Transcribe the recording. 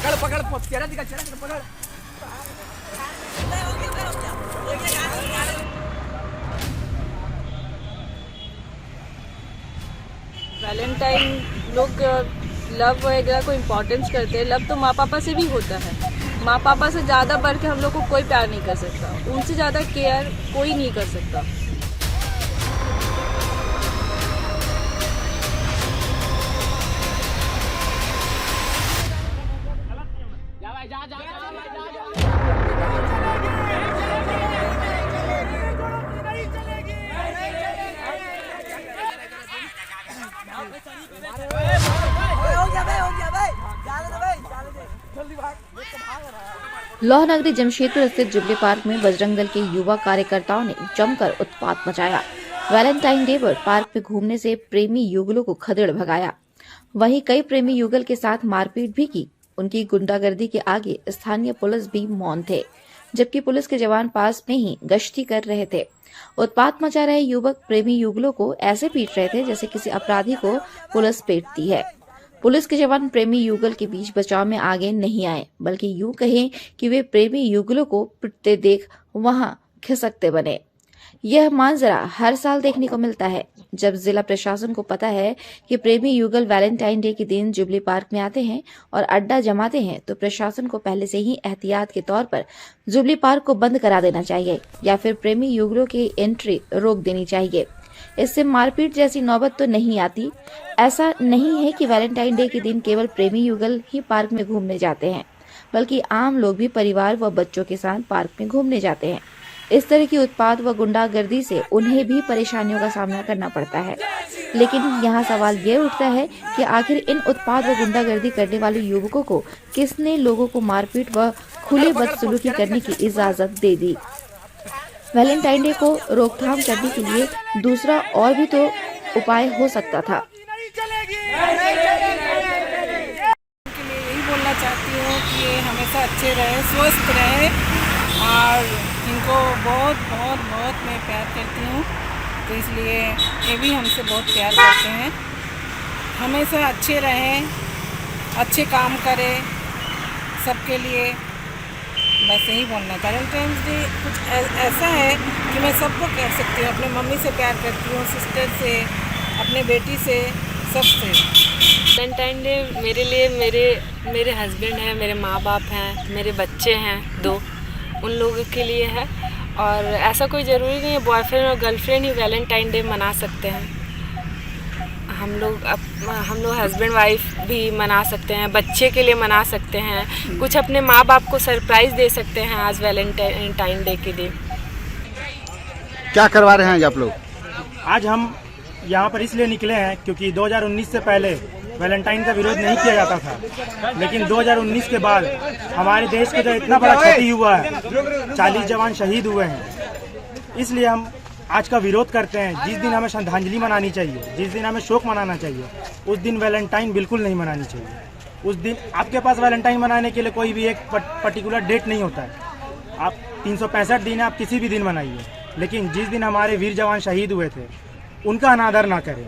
पकड़ पकड़ चेहरा दिखा, चेहरा दिखा, पकड़। वैलेंटाइन लोग लव वगैरह को इम्पोर्टेंस करते हैं। लव तो माँ पापा से भी होता है। माँ पापा से ज़्यादा बढ़ के हम लोग को कोई प्यार नहीं कर सकता, उनसे ज़्यादा केयर कोई नहीं कर सकता। लौह नगरी जमशेदपुर स्थित जुबली पार्क में बजरंग दल के युवा कार्यकर्ताओं ने जमकर उत्पात मचाया। वैलेंटाइन डे पर पार्क में घूमने से प्रेमी युगलों को खदेड़ भगाया। वहीं कई प्रेमी युगल के साथ मारपीट भी की। उनकी गुंडागर्दी के आगे स्थानीय पुलिस भी मौन थे, जबकि पुलिस के जवान पास में ही गश्ती कर रहे थे। उत्पात मचा रहे युवक प्रेमी युगलों को ऐसे पीट रहे थे जैसे किसी अपराधी को पुलिस पीटती है। पुलिस के जवान प्रेमी युगल के बीच बचाव में आगे नहीं आए, बल्कि यूं कहें कि वे प्रेमी युगलों को पिटते देख वहां खिसकते बने। यह मांजरा हर साल देखने को मिलता है। जब जिला प्रशासन को पता है कि प्रेमी युगल वैलेंटाइन डे के दिन जुबली पार्क में आते हैं और अड्डा जमाते हैं, तो प्रशासन को पहले से ही एहतियात के तौर पर जुबली पार्क को बंद करा देना चाहिए या फिर प्रेमी युगलों की एंट्री रोक देनी चाहिए। इससे मारपीट जैसी नौबत तो नहीं आती। ऐसा नहीं है कि वैलेंटाइन डे के दिन केवल प्रेमी युगल ही पार्क में घूमने जाते हैं, बल्कि आम लोग भी परिवार व बच्चों के साथ पार्क में घूमने जाते हैं। इस तरह की उत्पात व गुंडागर्दी से उन्हें भी परेशानियों का सामना करना पड़ता है। लेकिन यहाँ सवाल ये उठता है कि आखिर इन उत्पात व गुंडागर्दी करने वाले युवकों को किसने लोगों को मारपीट व खुले बदसलूकी करने की इजाजत दे दी। वैलेंटाइन डे को रोकथाम करने के लिए दूसरा और भी तो उपाय हो सकता था। यही बोलना चाहती हूँ कि ये हमेशा अच्छे रहे, स्वस्थ रहे, और इनको बहुत बहुत बहुत मैं प्यार करती हूँ, तो इसलिए ये भी हमसे बहुत प्यार करते हैं। हमेशा अच्छे रहें, अच्छे काम करें सबके लिए, बस यही बोलना। वैलेंटाइंस डे कुछ ऐसा है कि मैं सबको कह सकती हूँ, अपने मम्मी से प्यार करती हूँ, सिस्टर से, अपने बेटी से, सबसे। वैलेंटाइन डे मेरे लिए मेरे हस्बैंड हैं, मेरे माँ बाप हैं, मेरे बच्चे हैं 2, उन लोगों के लिए है। और ऐसा कोई ज़रूरी नहीं है बॉयफ्रेंड और गर्लफ्रेंड ही वैलेंटाइन डे मना सकते हैं। हम लोग हस्बैंड वाइफ भी मना सकते हैं, बच्चे के लिए मना सकते हैं, कुछ अपने माँ बाप को सरप्राइज़ दे सकते हैं आज वैलेंटाइन डे के दिन। क्या करवा रहे हैं आप लोग? आज हम यहाँ पर इसलिए निकले हैं क्योंकि 2019 से पहले वैलेंटाइन का विरोध नहीं किया जाता था, लेकिन 2019 के बाद हमारे देश को जो इतना बड़ा क्षति हुआ है, 40 जवान शहीद हुए हैं, इसलिए हम आज का विरोध करते हैं। जिस दिन हमें श्रद्धांजलि मनानी चाहिए, जिस दिन हमें शोक मनाना चाहिए, उस दिन वैलेंटाइन बिल्कुल नहीं मनानी चाहिए। उस दिन आपके पास वैलेंटाइन मनाने के लिए कोई भी एक पर्टिकुलर डेट नहीं होता है। आप 365 दिन आप किसी भी दिन मनाइए, लेकिन जिस दिन हमारे वीर जवान शहीद हुए थे उनका अनादर ना करें।